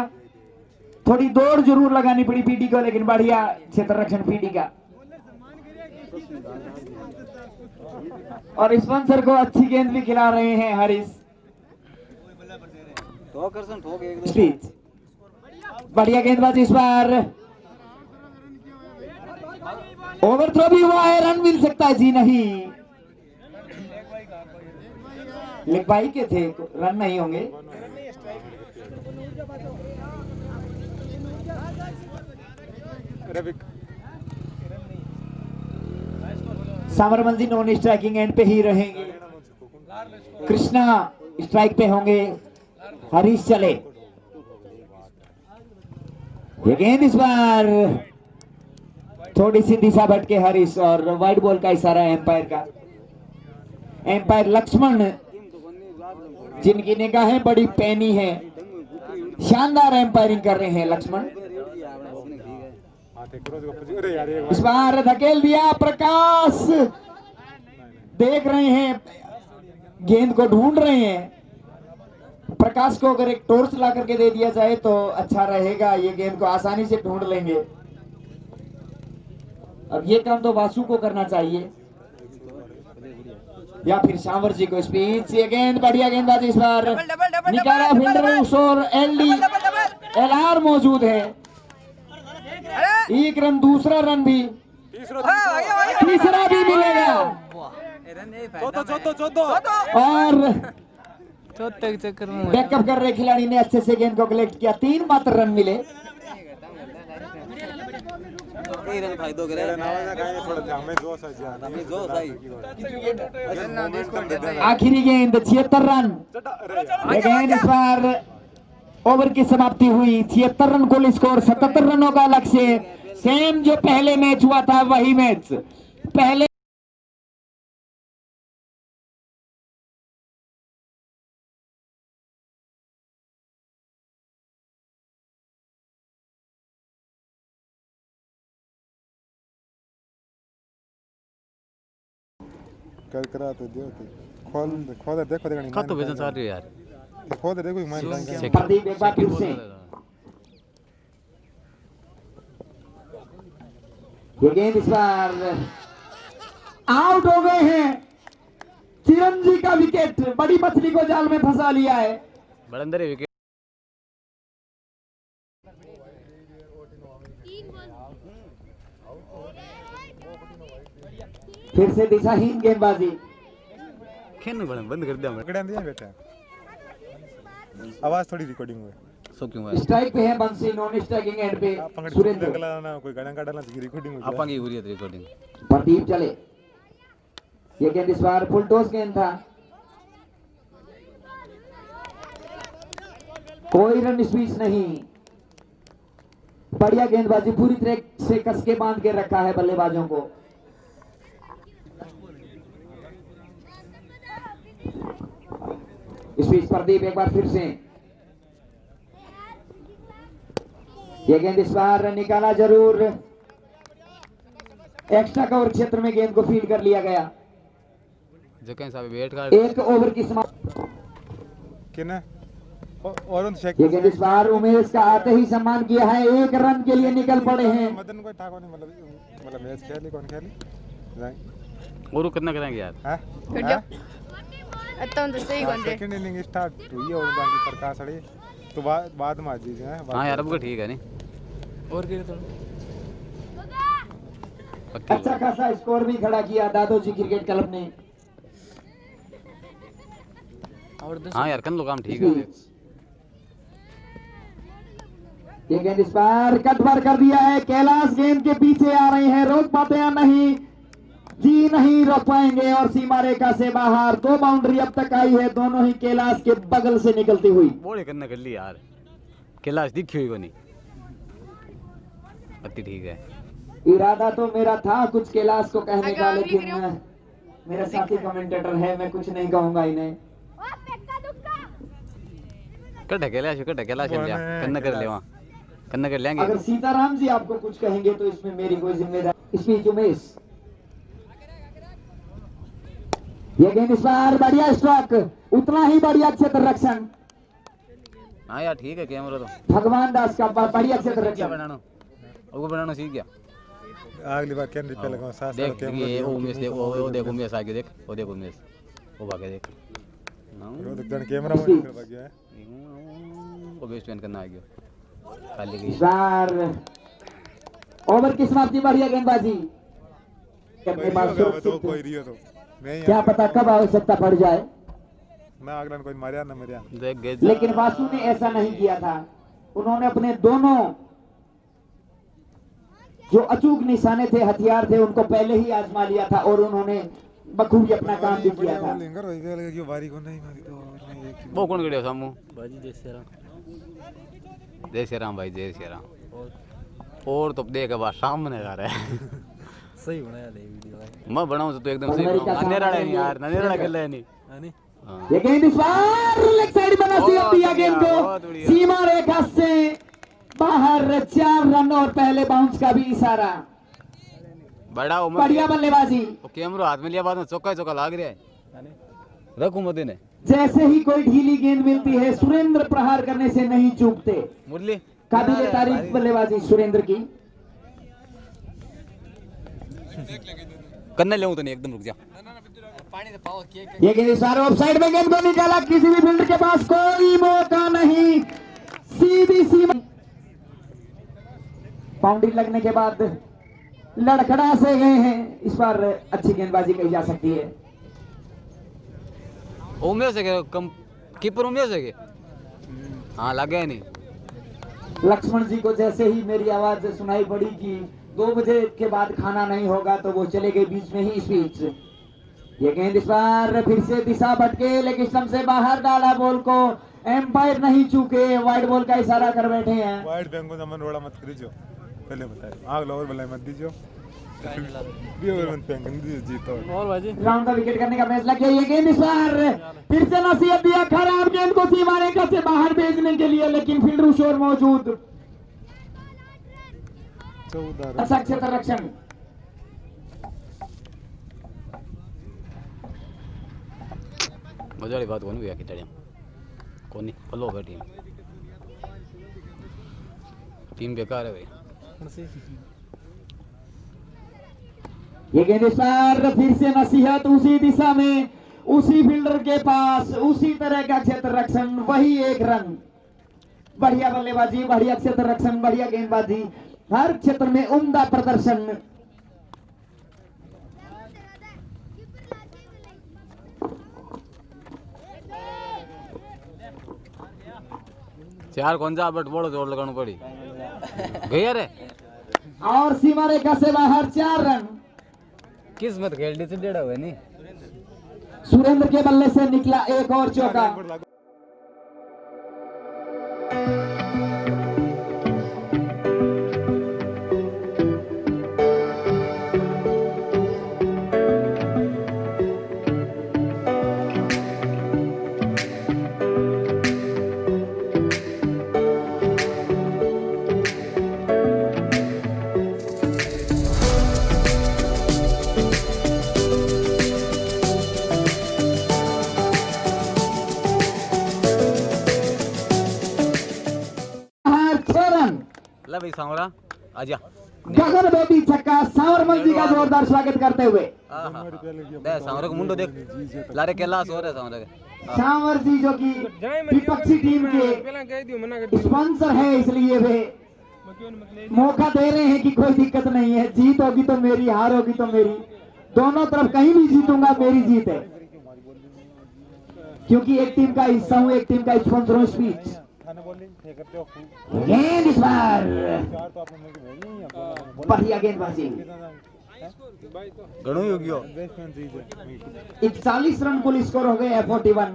थोड़ी दौड़ जरूर लगानी पड़ी पीडी को, लेकिन बढ़िया क्षेत्र रक्षण पीडी का। और स्पॉन्सर को अच्छी गेंद भी खिला रहे हैं हरीश। बढ़िया गेंदबाजी इस बार। ओवर थ्रो भी हुआ है, रन मिल सकता है जी नहीं। लेग बाई के थे, रन नहीं होंगे। साबरमल जी नॉन स्ट्राइकिंग एंड पे ही रहेंगे। कृष्णा स्ट्राइक पे होंगे, हरीश चले। ये गेंद इस बार थोड़ी सी दिशा भटके हरीश और वाइड बॉल का इशारा एम्पायर का। एम्पायर लक्ष्मण, जिनकी निगाहें बड़ी पैनी है, शानदार एम्पायरिंग कर रहे हैं लक्ष्मण। इस बार धकेल दिया। प्रकाश देख रहे हैं, गेंद को ढूंढ रहे हैं। प्रकाश को अगर एक टॉर्च ला करके दे दिया जाए तो अच्छा रहेगा, ये गेंद को आसानी से ढूंढ लेंगे। अब ये काम तो वासु को करना चाहिए या फिर सांवर जी को। स्पीच, ये गेंद बढ़िया गेंदबाजी इस बार निकाला फील्डर और एलआर मौजूद है। 1 रन, दूसरा रन भी, तीसरा भी मिलेगा और चक्कर में बैकअप कर रहे खिलाड़ी ने अच्छे से गेंद को कलेक्ट किया। 3 मात्र रन मिले। आखिरी गेंद 76 रन। गेंद इस बार ओवर की समाप्ति हुई। 76 रन कुल स्कोर, 77 रनों का लक्ष्य। सेम जो पहले मैच हुआ था वही मैच। पहले कर करा तो दियो। खोल खोल देखो देखो कहाँ तो बेचना चाह रही है यार खोल देखो मैं प्रदीप एक बार फिर से ये गेंद इस बार आउट हो गए हैं। चिरंजी का विकेट, बड़ी मछली को जाल में फंसा लिया है। बड़ा अंदर है विकेट फिर से दिशाहीन गेंदबाजी। खेलने बंद कर दिया पकड़ा दिया बेटा आवाज थोड़ी रिकॉर्डिंग हुई सो क्यों है स्ट्राइक पे है बंसी, नॉन स्ट्राइकिंग एंड पे पंगड़ सुरेंद्र। गला कोई गाना काटला रिकॉर्डिंग हुई आपा की हो रही है रिकॉर्डिंग प्रदीप चले, ये गेंद इस बार फुल टॉस गेंद था, कोई रन स्पीच नहीं। बढ़िया गेंदबाजी, पूरी तरह से कस के बांध के रखा है बल्लेबाजों को। इस बीच प्रदीप एक बार फिर से, ये गेंद इस बार निकाला जरूर, एक्स्ट्रा कवर क्षेत्र में गेंद को फीड कर लिया गया। जो कहीं साहब वेट का एक ओवर की समाप्ति। किना और ये गेंद इस बार उमेश का आते ही सम्मान किया है, 1 रन के लिए निकल पड़े हैं। मदन कोई ठाको नहीं मतलब मैच खेली कौन खेली जाए और कितना करेंगे यार हां तो सही बन रहे सेकंड इनिंग स्टार्ट हुई है और बाकी प्रकाश अड़ी तो बाद में आ जी है हाँ यार अब का ठीक है नहीं और गिरे तो अच्छा खासा स्कोर भी खड़ा किया दादोजी क्रिकेट क्लब ने। हाँ यार कर लो काम ठीक है ये गेंद इस बार कट बार कर दिया है, कैलाश गेंद के पीछे आ रही है, रोक पाते या नहीं जी, नहीं रोक पाएंगे और सीमा रेखा से बाहर। 2 बाउंड्री अब तक आई है, दोनों ही कैलाश के बगल से निकलती हुई। बोले करना कर ली यार, कैलाश दिखी हुई को नहीं अति ठीक है। इरादा तो मेरा था कुछ कैलाश को कहने का, लेकिन मेरा साथी कमेंटेटर है, मैं कुछ नहीं कहूंगा इन्हें। कट कैलाश लिया कन्ना कर ले वहाँ कन्ना कर लेंगे। अगर सीताराम जी आपको कुछ कहेंगे तो इसमें मेरी कोई जिम्मेदारी। स्पीच उमेश, ये गेंद इस बार बढ़िया स्ट्रोक, उतना ही बढ़िया क्षेत्र रक्षण। हाँ यार ठीक है कैमरा तो भगवान दास का बढ़िया क्षेत्र क्या रक्षण। बनाना वो बनाना सीख गया। अगली बार कैमरे पे लगाओ साथ देख ये वो उमेश देख वो देख उमेश आगे देख वो देख उमेश वो भागे देख वो देख जन कैमरा में कर गया है वो बेस्ट पेन करना आ गया खाली गई। इस बार ओवर की समाप्ति, बढ़िया गेंदबाजी। अपने पास तो कोई रियो तो मैं क्या पता कब आवश्यकता पड़ जाए, मैं अगला कोई मारिया ना मेरिया देख गए लेकिन वासु ने ऐसा नहीं किया था। उन्होंने अपने दोनों जो अचूक निशाने थे, हथियार थे, उनको पहले ही आजमा लिया था और उन्होंने बखूबी अपना काम भी किया था। लिंगर होई गया कि बारी को नहीं मारी तो वो कौन गड़िया सामू बाजी जय श्री राम भाई जय श्री राम। और तो देख अब सामने आ रहा है सही बनाया ले वीडियो मैं बनाऊं तो एकदम सही बनाऊं। अंधेरा नहीं यार, अंधेरा कर ले नहीं ये गेंद इस बार लेग साइड बना दिया गेंद को सीमा रेखा से बाहर। 4 रन और पहले बाउंस का भी इशारा। बड़ा उम्र बढ़िया बल्लेबाजी। कैमरा हाथ में लिया बाद में चौका चौका लाग रहा है रखू मोदी ने। जैसे ही कोई ढीली गेंद मिलती है, सुरेंद्र प्रहार करने से नहीं चूकते। मुरली काबिल तारीफ बल्लेबाजी सुरेंद्र की। करने ले तो नहीं एकदम रुक जा। ये गेंद इस बार ऑफसाइड में गेंद को निकाला, किसी भी फील्डर के पास कोई मौका नहीं, सीधी सीमा। बाउंड्री लगने के बाद लड़खड़ा से गए हैं, इस बार अच्छी गेंदबाजी कही जा सकती है। उमेश है कम कीपर उमेश है हाँ लगे नहीं। लक्ष्मण जी को जैसे ही मेरी आवाज सुनाई पड़ी कि 2 बजे के बाद खाना नहीं होगा, तो वो चले गए बीच में ही स्पीच। ये गेंद इस बार फिर से दिशा भटके, लेकिन स्टंप से बाहर डाला बॉल को। एम्पायर नहीं चूके, वाइड बॉल का इशारा कर बैठे हैं। वाइड बैंक को जमन रोड़ा मत करियो, पहले बताइए आग लोवर बल्ले मत दीजियो भी ओवर मत बैंक दीजिए जीतो और बाजी ग्राउंड का विकेट करने का फैसला किया। ये गेंद इस बार फिर से नसीहत दिया, खराब गेंद को सीमा रेखा से बाहर भेजने के लिए, लेकिन फील्डर शोर मौजूद। 14 अच्छा क्षेत्र रक्षण। मजा वाली बात कोनी भैया खिचड़िया कोनी फलो है टीम बेकार है भाई। ये गेंद इस बार फिर से नसीहत उसी दिशा में, उसी फील्डर के पास, उसी तरह का क्षेत्र रक्षण, वही एक रन। बढ़िया बल्लेबाजी, बढ़िया क्षेत्र रक्षण, बढ़िया गेंदबाजी, हर क्षेत्र में उम्दा प्रदर्शन। चार कौन जा बट बोलो जोर लगाना पड़ी गया रे और सीमा रेखा से बाहर 4 रन। किस्मत खेल से डेढ़ा हुआ नहीं। सुरेंद्र के बल्ले से निकला एक और चौका। ला भाई सांवरा आजा गगन बेबी छक्का, सांवरमल जी का जोरदार स्वागत करते हुए। दे सांवरा को मुंडो देख लारे केला सो रहे सांवरा के सांवर जी जो कि विपक्षी टीम के स्पॉन्सर है, इसलिए वे मौका दे रहे हैं कि कोई दिक्कत नहीं है, जीत होगी तो मेरी, हार होगी तो मेरी, दोनों तरफ कहीं भी जीतूंगा मेरी जीत है, क्योंकि एक टीम का हिस्सा हूं, एक टीम का स्पॉन्सर हूं। स्पीच गेंद इस बार बढ़िया गेंदबाजी, 41 रन कुल स्कोर हो गए है 41।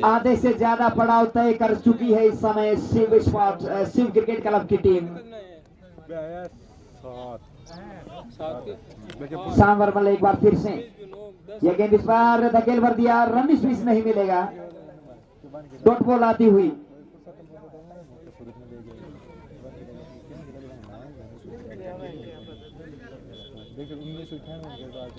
आधे से ज्यादा पड़ाव तय कर चुकी है इस समय शिव क्रिकेट क्लब की टीम। सांवरमल एक बार फिर से, यह गेंद इस बार धकेल भर दिया, रन स्पीच नहीं मिलेगा, डॉट बॉल आती हुई।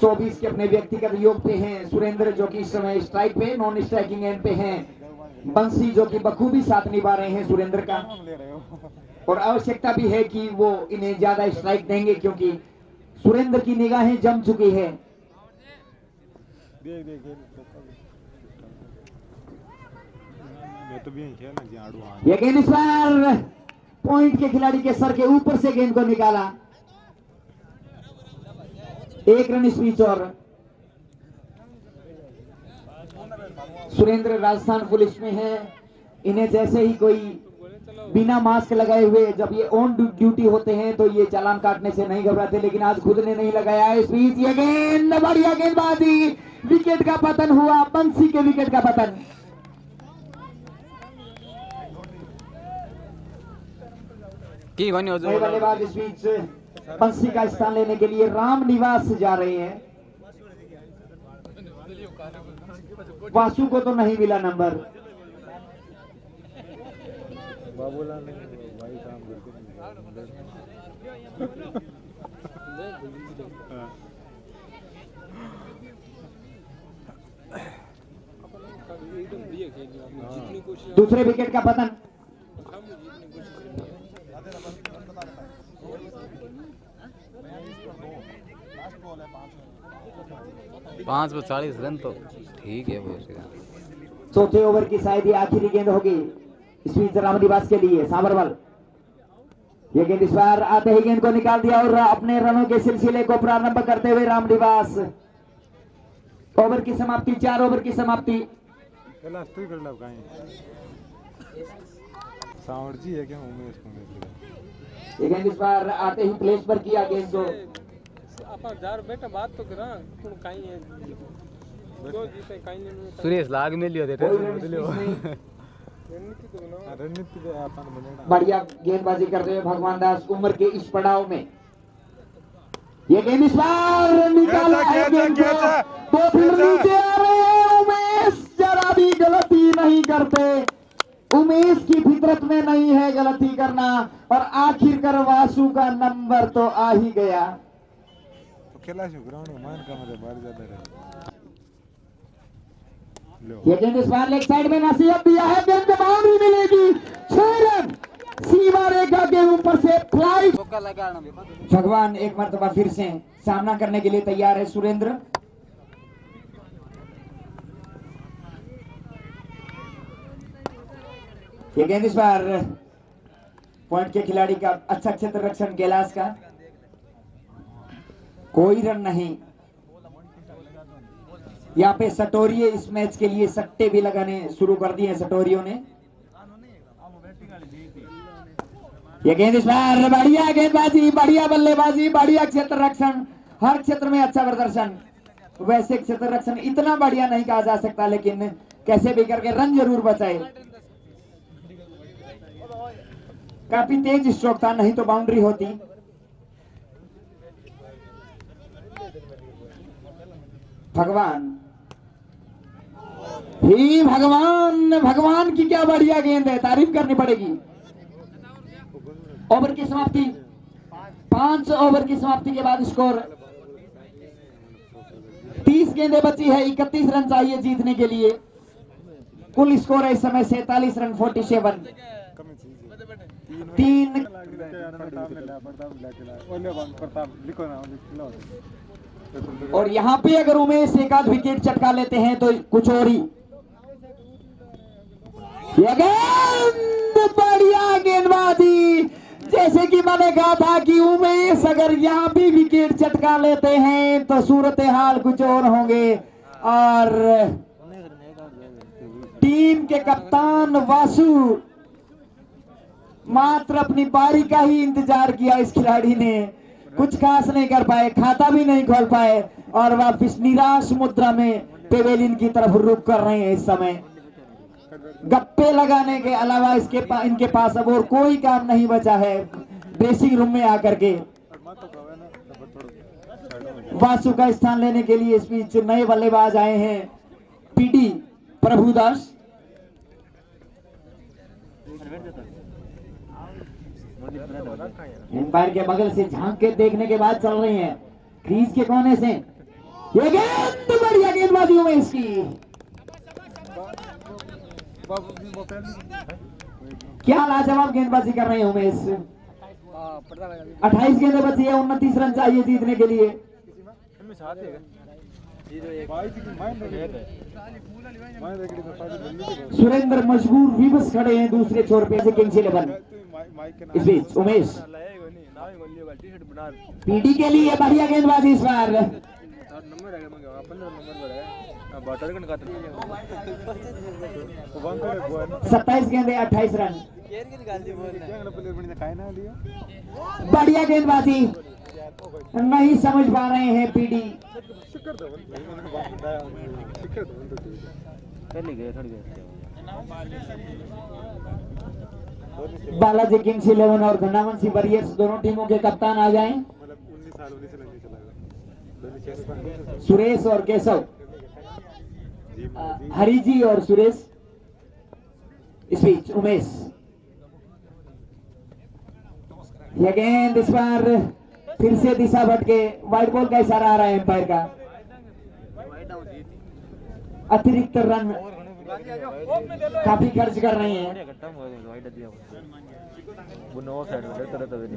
चौबीस के अपने व्यक्तिगत योग पे हैं सुरेंद्र, जो कि इस समय स्ट्राइक पे, नॉन स्ट्राइकिंग एंड पे हैं बंसी, जो कि बखूबी साथ निभा रहे हैं सुरेंद्र का, और आवश्यकता भी है कि वो इन्हें ज्यादा स्ट्राइक देंगे, क्योंकि सुरेंद्र की निगाहें जम चुकी है। ये गेंद इस बार पॉइंट के खिलाड़ी के सर के ऊपर से गेंद को निकाला, 1 रन स्पीच। और सुरेंद्र राजस्थान पुलिस में है, इन्हें जैसे ही कोई बिना मास्क लगाए हुए जब ये ऑन ड्यूटी होते हैं तो ये चालान काटने से नहीं घबराते, लेकिन आज खुद ने नहीं लगाया है स्पीच। ये गेंद बढ़िया गेंदबाजी, विकेट का पतन हुआ, बंसी के विकेट का पतन। बल्लेबाज इस बीच बंसी का स्थान लेने के लिए राम निवास जा रहे हैं। वासु को तो नहीं मिला नंबर। बाबूलाल ने भाई काम करते दूसरे विकेट का पतन। पांच पर 40 रन तो ठीक है वो। चौथे ओवर की शायद ये आखिरी गेंद होगी इस बीच रामनिवास के लिए। सांवरमल, ये गेंद इस बार आते ही गेंद को निकाल दिया और अपने रनों के सिलसिले को प्रारंभ करते हुए रामनिवास। ओवर की समाप्ति, 4 ओवर की समाप्ति। जी है क्या उमेश को ये गेंद इस बार आते ही प्लेस पर किया गेंद को। बेटा बात तो करा कहीं है जो जीते कहीं नहीं। सुरेश लाग में लियो देते बढ़िया गेंदबाजी करते हुए भगवान दास उम्र के इस पड़ाव में। ये गेंद इस बार निकाला है गेंद को, तो फिर नीचे आ रहे हैं उमेश, जरा भी गलती नहीं करते। उमेश की फितरत में नहीं है गलती करना, और आखिरकार वासु का नंबर तो आ ही गया। खेला ग्राउंड में मान का मतलब बाहर ज्यादा रहे। ये गेंद इस बार लेग साइड में नसीहत दिया है, गेंद को बाउंड्री मिलेगी, 6 रन सीमा रेखा के ऊपर से फ्लाइट। भगवान एक मर्तबा फिर से सामना करने के लिए तैयार है सुरेंद्र। ये गेंद इस बार पॉइंट के खिलाड़ी का अच्छा क्षेत्र रक्षण कैलाश का, कोई रन नहीं। यहाँ पे सटोरिये इस मैच के लिए सट्टे भी लगाने शुरू कर दिए सटोरियों ने। ये गेंद इस बार बढ़िया गेंदबाजी, बढ़िया बल्लेबाजी, बढ़िया क्षेत्र रक्षण, हर क्षेत्र में अच्छा प्रदर्शन। वैसे क्षेत्र रक्षण इतना बढ़िया नहीं कहा जा सकता, लेकिन कैसे भी करके रन जरूर बचाए। काफी तेज स्ट्रोक था, नहीं तो बाउंड्री होती। भगवान ही भगवान, भगवान की क्या बढ़िया गेंद है, तारीफ करनी पड़ेगी। ओवर की समाप्ति, 5 ओवर की समाप्ति के बाद स्कोर 30 गेंदें बची है, 31 रन चाहिए जीतने के लिए। कुल स्कोर है इस समय 47 रन 47। 3 और यहाँ पे अगर उमेश एक आध विकेट चटका लेते हैं तो कुछ और ही। ये गेंद बढ़िया गेंदबाजी, जैसे कि मैंने कहा था कि उमेश अगर यहाँ भी विकेट चटका लेते हैं तो सूरत हाल कुछ और होंगे। और टीम के कप्तान वासु मात्र अपनी बारी का ही इंतजार किया, इस खिलाड़ी ने कुछ खास नहीं कर पाए, खाता भी नहीं खोल पाए और वापिस निराश मुद्रा में पेवेलियन की तरफ रुख कर रहे हैं। इस समय गप्पे लगाने के अलावा इनके पास अब और कोई काम नहीं बचा है ड्रेसिंग रूम में आकर के। वासु का स्थान लेने के लिए इस बीच नए बल्लेबाज आए हैं, पीडी प्रभुदास। एम्पायर के बगल से झांक के देखने के बाद चल रही है क्रीज के कोने से। ये गेंद बढ़िया गेंदबाजी उमेश की, क्या लाजवाब गेंदबाजी कर रहे हैं उमेश। 28 गेंदें बची है, 29 रन चाहिए जीतने के लिए। सुरेंद्र मजबूर विवश खड़े हैं दूसरे छोर पे से किंग्स 11। इस बीच उमेश पीडी के लिए बढ़िया गेंदबाजी इस बार। 27 गेंदे 28 रन, बढ़िया गेंदबाजी, नहीं समझ पा रहे हैं पीडी। बालाजी किंग्स 11 और धनावंशी वॉरियर्स दोनों टीमों के कप्तान आ जाएं। सुरेश और केशव, हरिजी और सुरेश। इस बीच उमेश, यह गेंद इस बार फिर से दिशा भटके, व्हाइट बॉल का इशारा आ रहा है एम्पायर का। अतिरिक्त रन काफी खर्च कर रहे हैं।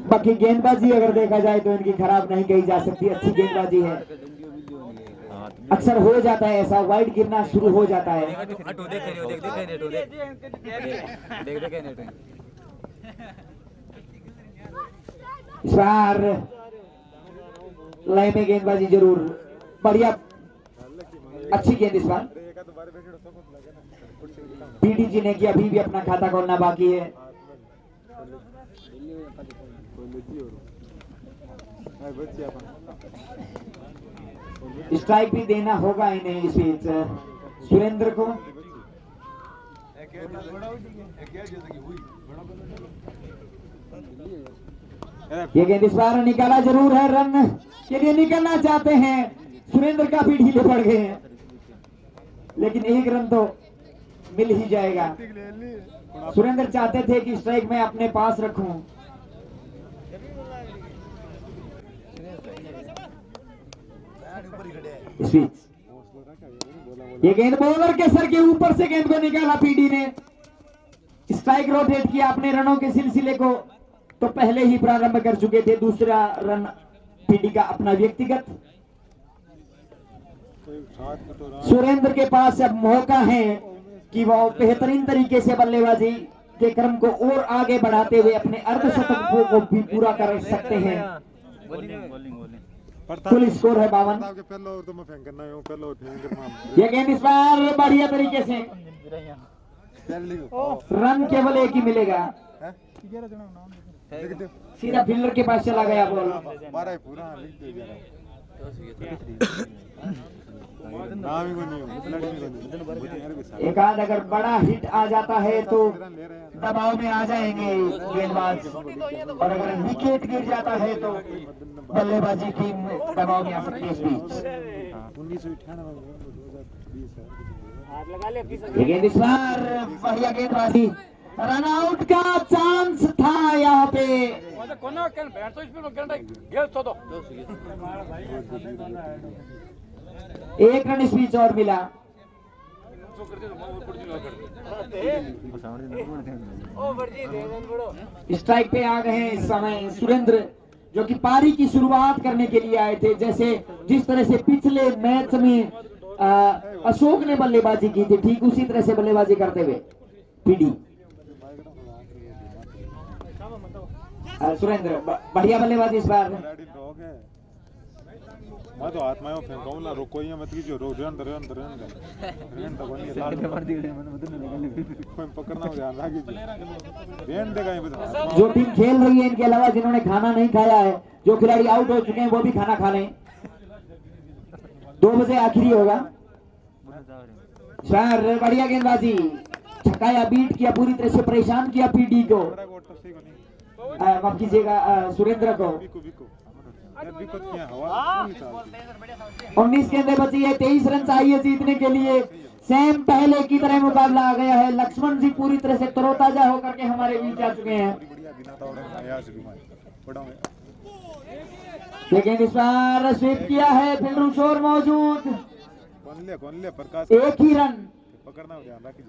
बाकी गेंदबाजी अगर देखा जाए तो इनकी खराब नहीं कही जा सकती, अच्छी गेंदबाजी है। अक्सर हो जाता है ऐसा, वाइड गिरना शुरू हो जाता है। इस बार लय में गेंदबाजी जरूर, बढ़िया अच्छी गेंद इस बार। पीडी जी ने कि अभी भी अपना खाता खोलना बाकी है। स्ट्राइक भी देना होगा इन्हें इस बीच सुरेंद्र को। ये गेंद इस बार निकाला जरूर है, रन के लिए निकलना चाहते हैं सुरेंद्र, काफी ढीले पड़ गए हैं, लेकिन एक रन तो मिल ही जाएगा। सुरेंद्र चाहते थे कि स्ट्राइक में अपने पास रखूं। इस बीच ये गेंद बॉलर के सर के ऊपर से गेंद को निकाला पीडी ने। स्ट्राइक रोटेट किया अपने रनों के सिलसिले को, तो पहले ही प्रारंभ कर चुके थे। दूसरा रन पीडी का अपना व्यक्तिगत। सुरेंद्र के पास अब मौका है कि वो बेहतरीन तरीके से बल्लेबाजी के क्रम को और आगे बढ़ाते हुए अपने अर्धशतक को भी पूरा कर सकते हैं। कुल स्कोर है 52। ये गेंद इस बार बढ़िया तरीके से, रन केवल एक ही मिलेगा। सीधा फील्डर के पास चला गया बॉल। एक आध अगर बड़ा हिट आ जाता है तो दबाव में आ जाएंगे गेंदबाज, और अगर विकेट गिर जाता है तो बल्लेबाजी की दबाव में आ सकती है। इस बीच ये गेंद इस बार बढ़िया गेंदबाजी, रन आउट का चांस था यहाँ पे। एक रन इस बीच और मिला। स्ट्राइक पे आ गए हैं इस समय सुरेंद्र, जो कि पारी की शुरुआत करने के लिए आए थे। जैसे जिस तरह से पिछले मैच में अशोक ने बल्लेबाजी की थी, ठीक उसी तरह से बल्लेबाजी करते हुए पीडी। सुरेंद्र बढ़िया बल्लेबाजी इस बार। मैं तो हाथ में फेंकाऊं ना, रोको ही मत कीजिए, रोक रन तो बनी लाल के मार दी कोई पकड़ना हो ध्यान रखिए। रेन देगा ये बता। जो टीम खेल रही है इनके अलावा जिन्होंने खाना नहीं खाया है, जो खिलाड़ी आउट हो चुके हैं वो भी खाना खा लें। 2 बजे आखिरी होगा। सर बढ़िया गेंदबाजी, छकाया, बीट किया, पूरी तरह से परेशान किया पीडी को, माफ कीजिएगा सुरेंद्र को। 19 गेंदें बची है, 23 रन चाहिए जीतने के लिए। सेम पहले की तरह मुकाबला आ गया है। लक्ष्मण जी पूरी तरह से तरोताजा होकर के हमारे बीच आ चुके हैं। लेकिन इस बार स्वीप किया है, फील्डर शोर मौजूद, एक ही रन। पकड़ना हो ध्यान रखिए।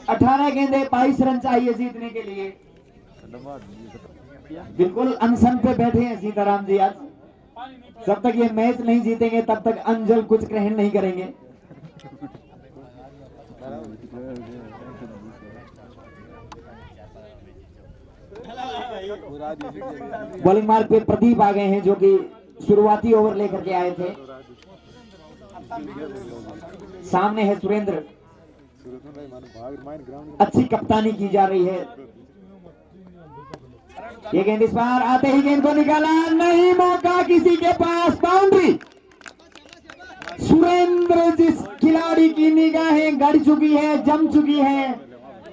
18 गेंदे 22 रन चाहिए जीतने के लिए। बिल्कुल अनशन पे बैठे हैं सीताराम जी आज। जब तक ये मैच नहीं जीतेंगे तब तक अंजल कुछ ग्रहण नहीं करेंगे। बॉलिंग मार्ग पे प्रदीप आ गए हैं, जो कि शुरुआती ओवर लेकर के आए थे। सामने है सुरेंद्र, अच्छी कप्तानी की जा रही है। ये गेंद इस बार आते ही गेंद को निकाला, नहीं मौका किसी के पास, बाउंड्री। सुरेंद्र जिस खिलाड़ी की निगाहें गड़ चुकी है, जम चुकी है,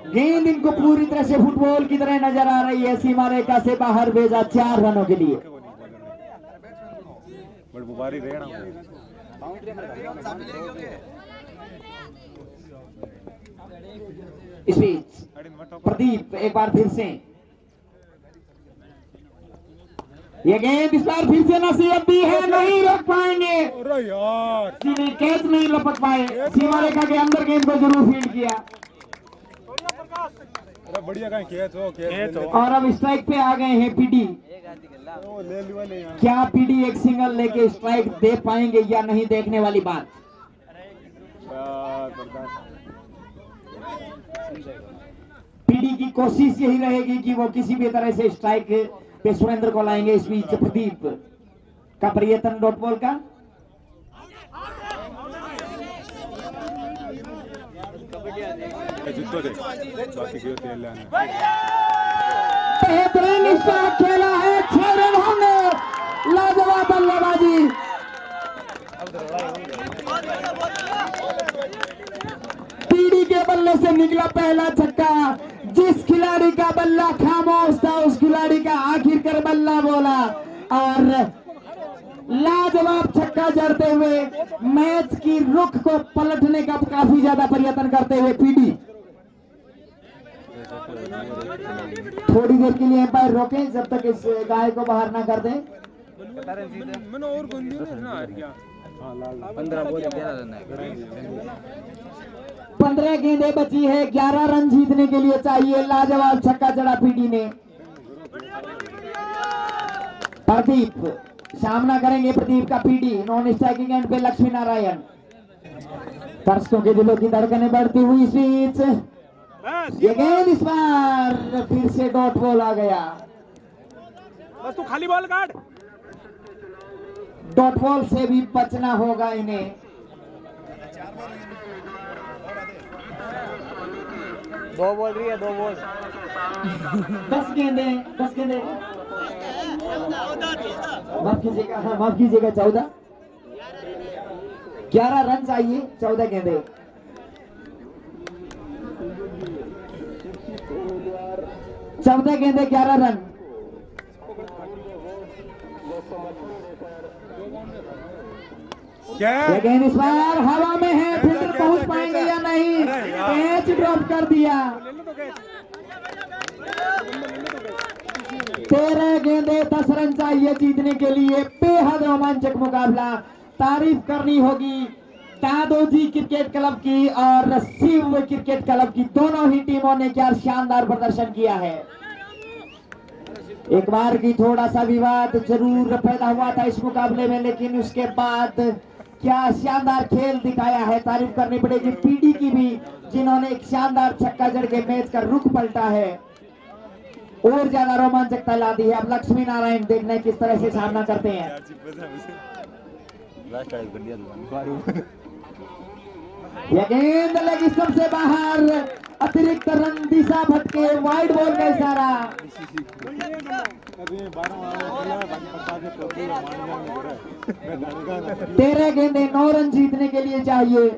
गेंद इनको पूरी तरह से फुटबॉल की तरह नजर आ रही है, सीमा रेखा से बाहर भेजा 4 रनों के लिए। इस बीच प्रदीप एक बार फिर से, ये गेंद इस बार फिर से नसीहत दी है, नहीं रोक पाएंगे, कैच नहीं लपक पाए, सीमा रेखा के अंदर गेंद को जरूर फील्ड किया। बढ़िया कैच हो। और अब स्ट्राइक पे आ गए हैं पीडी। क्या पीडी एक सिंगल लेके स्ट्राइक दे पाएंगे या नहीं, देखने वाली बात। पीडी की कोशिश यही रहेगी कि वो किसी भी तरह से स्ट्राइक पे सुरेंद्र को लाएंगे। इस बीच प्रदीप का प्रयत्न डॉट बॉल का, बेहतरीन स्ट्राइक खेला है, 6 रन होंगे, लाजवाब बल्लेबाजी। पीडी के बल्ले से निकला पहला छक्का, जिस खिलाड़ी का बल्ला खामोश था उस खिलाड़ी का आखिरकार बल्ला बोला, और लाजवाब छक्का जड़ते हुए मैच की रुख को पलटने का काफी ज्यादा प्रयत्न करते हुए पीडी। थोड़ी देर के लिए एम्पायर रोकें जब तक इस गाय को बाहर ना कर दें। मैंने और बंदी ने ना हार गया। हाँ लाल 15 बॉल 13 रन है। 15 गेंदें बची है, 11 रन जीतने के लिए चाहिए। लाजवाब छक्का जड़ा पीडी ने। प्रदीप सामना करेंगे, प्रदीप का पीडी। नॉन स्ट्राइकिंग एंड पे लक्ष्मी नारायण। दर्शकों के दिलों की धड़कनें बढ़ती हुई इस बीच ये गेंद इस बार फिर से डॉट बॉल आ गया। बस तू खाली बॉल काट। डॉट बॉल से भी बचना होगा इन्हें। 2 बॉल रही है, 2 बॉल। 10 गेंदें माफ कीजिएगा, हाँ माफ कीजिएगा, 14। 11 रन चाहिए, 14 गेंदें। चौदह गेंदे 11 रन। ये गेंद इस बार हवा में है, फील्डर पहुंच पाएंगे या नहीं? कैच ड्रॉप कर दिया। 13 गेंदे 10 रन चाहिए जीतने के लिए। बेहद रोमांचक मुकाबला। तारीफ करनी होगी दादोजी क्रिकेट क्लब की और शिव क्रिकेट क्लब की। दोनों ही टीमों ने क्या शानदार प्रदर्शन किया है। एक बार की थोड़ा सा विवाद जरूर पैदा हुआ था इस मुकाबले में, लेकिन उसके बाद क्या शानदार खेल दिखाया है। तारीफ करनी पड़ेगी पीडी की भी, जिन्होंने एक शानदार छक्का जड़ के मैच का रुख पलटा है और ज्यादा रोमांचकता ला दी है। अब लक्ष्मी नारायण देखना किस तरह से सामना करते हैं। यह गेंद लेग स्टंप से बाहर, अतिरिक्त रन, दिशा भटके, वाइड बॉल का इशारा। 13 गेंदे 9 रन जीतने के लिए चाहिए।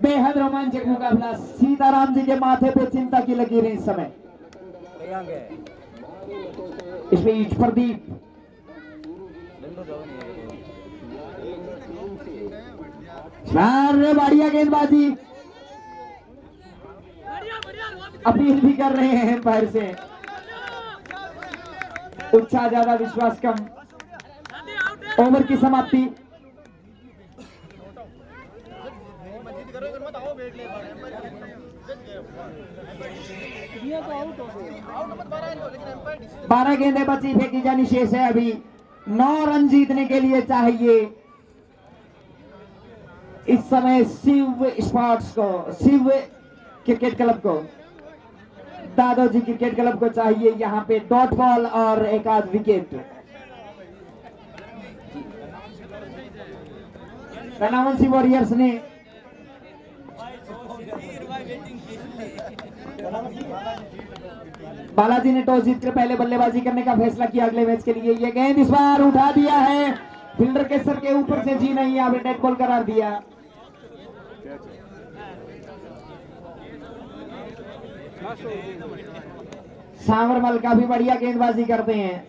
बेहद रोमांचक मुकाबला। सीताराम जी के माथे पे चिंता की लकीर है इस समय। इस बीच प्रदीप बढ़िया गेंदबाजी। अपील भी कर रहे हैं एम्पायर से। उत्साह ज्यादा, विश्वास कम। ओवर की समाप्ति। बारह गेंदें बची, फेंकी जानी शेष है अभी। 9 रन जीतने के लिए चाहिए इस समय शिव स्पोर्ट्स को, शिव क्रिकेट क्लब को, दादोजी क्रिकेट क्लब को चाहिए यहाँ पे डॉट बॉल और एक आध विकेट। बनावंसी वॉरियर्स ने बालाजी ने टॉस जीतकर पहले बल्लेबाजी करने का फैसला किया अगले मैच के लिए। ये गेंद इस बार उठा दिया है, फील्डर के सर के ऊपर से जी नहीं, यहाँ पे डेड बॉल करार दिया। सांवरमल काफी बढ़िया गेंदबाजी करते हैं।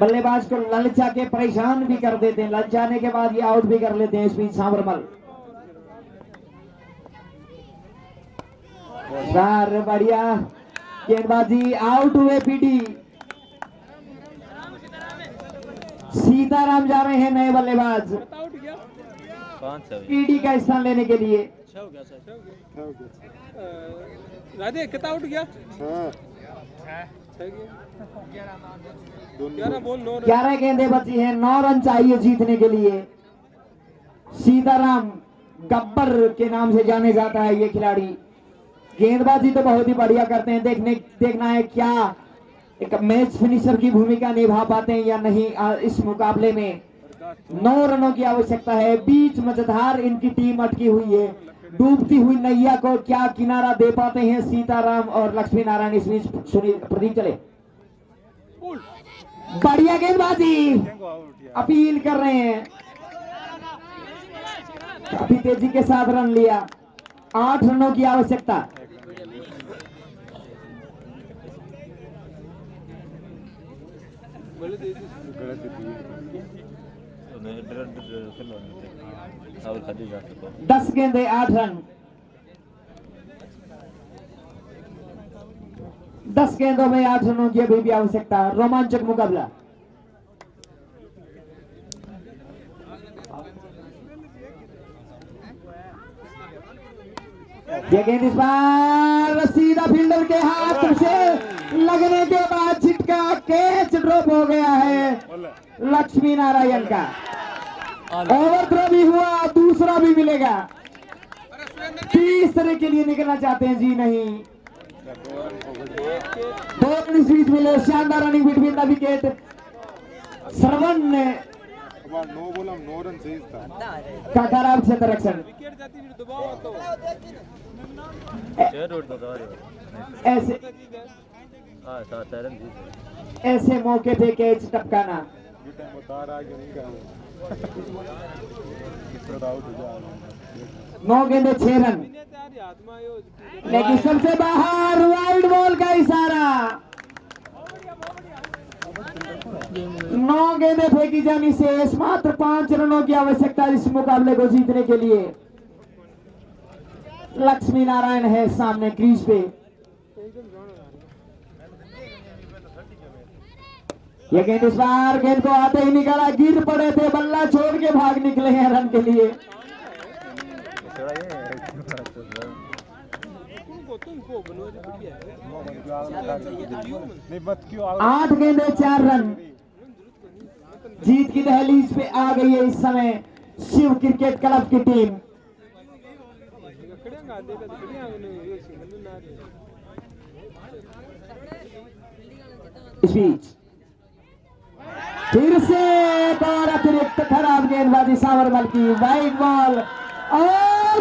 बल्लेबाज को ललचा के परेशान भी कर देते हैं, ललचाने के बाद ये आउट भी कर लेते हैं इस बीच सांवरमल। बढ़िया गेंदबाजी, आउट हुए पीडी। सीताराम जा रहे हैं नए बल्लेबाज पीडी का स्थान लेने के लिए। राधे कितना आउट गया? 11 गेंदें बची हैं, 9 रन चाहिए जीतने के लिए। सीताराम गब्बर के नाम से जाने जाता है ये खिलाड़ी। गेंदबाजी तो बहुत ही बढ़िया करते हैं। देखना है क्या एक मैच फिनिशर की भूमिका निभा पाते हैं या नहीं। इस मुकाबले में 9 रनों की आवश्यकता है। बीच मझधार इनकी टीम अटकी हुई है। डूबती हुई नैया को क्या किनारा दे पाते हैं सीताराम और लक्ष्मी नारायण। इस बीच सुनील प्रदीप चले, बढ़िया गेंदबाजी, अपील कर रहे हैं। काफी तेजी के साथ रन लिया। 8 रनों की आवश्यकता। और 10 गेंदे 8 रन। 10 गेंदों में 8 रनों की अभी भी आवश्यकता। रोमांचक मुकाबला। ये गेंद इस बार सीधा फील्डर के हाथ से लगने के बाद छिटका, कैच ड्रॉप हो गया है लक्ष्मी नारायण का। ओवर थ्रो भी हुआ, दूसरा भी मिलेगा। तीसरे के लिए निकलना चाहते हैं जी, नहीं। 2 रन इस बीच मिले। शानदार रनिंग बिटवीन द विकेट। श्रवण ने नो बोला, 9 रन सही था का खराब क्षेत्र रक्षण। विकेट जाती फिर दबाव तो ऐसे मौके पे कैच टपकाना। तार आगे नहीं कहा 9 गेंदे 6 रन, तेरी हाथ में आयो लेकिन सबसे बाहर वाइड बॉल का इशारा। 9 गेंदें फेंकी जाने से मात्र 5 रनों की आवश्यकता इस मुकाबले को जीतने के लिए। लक्ष्मी नारायण है सामने क्रीज पे। ये गेंद इस बार गेंद को आते ही निकाला, गिर पड़े थे, बल्ला छोड़ के भाग निकले हैं रन के लिए। नहीं मत क्यों 8 गेंदे 4 रन। जीत की दहलीज पे आ गई है इस समय शिव क्रिकेट क्लब की टीम। इस बीच फिर से एक और अतिरिक्त खराब गेंदबाजी सावरमल की, वाइड बॉल, और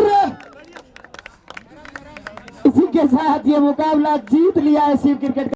इसी के साथ ये मुकाबला जीत लिया है शिव क्रिकेट।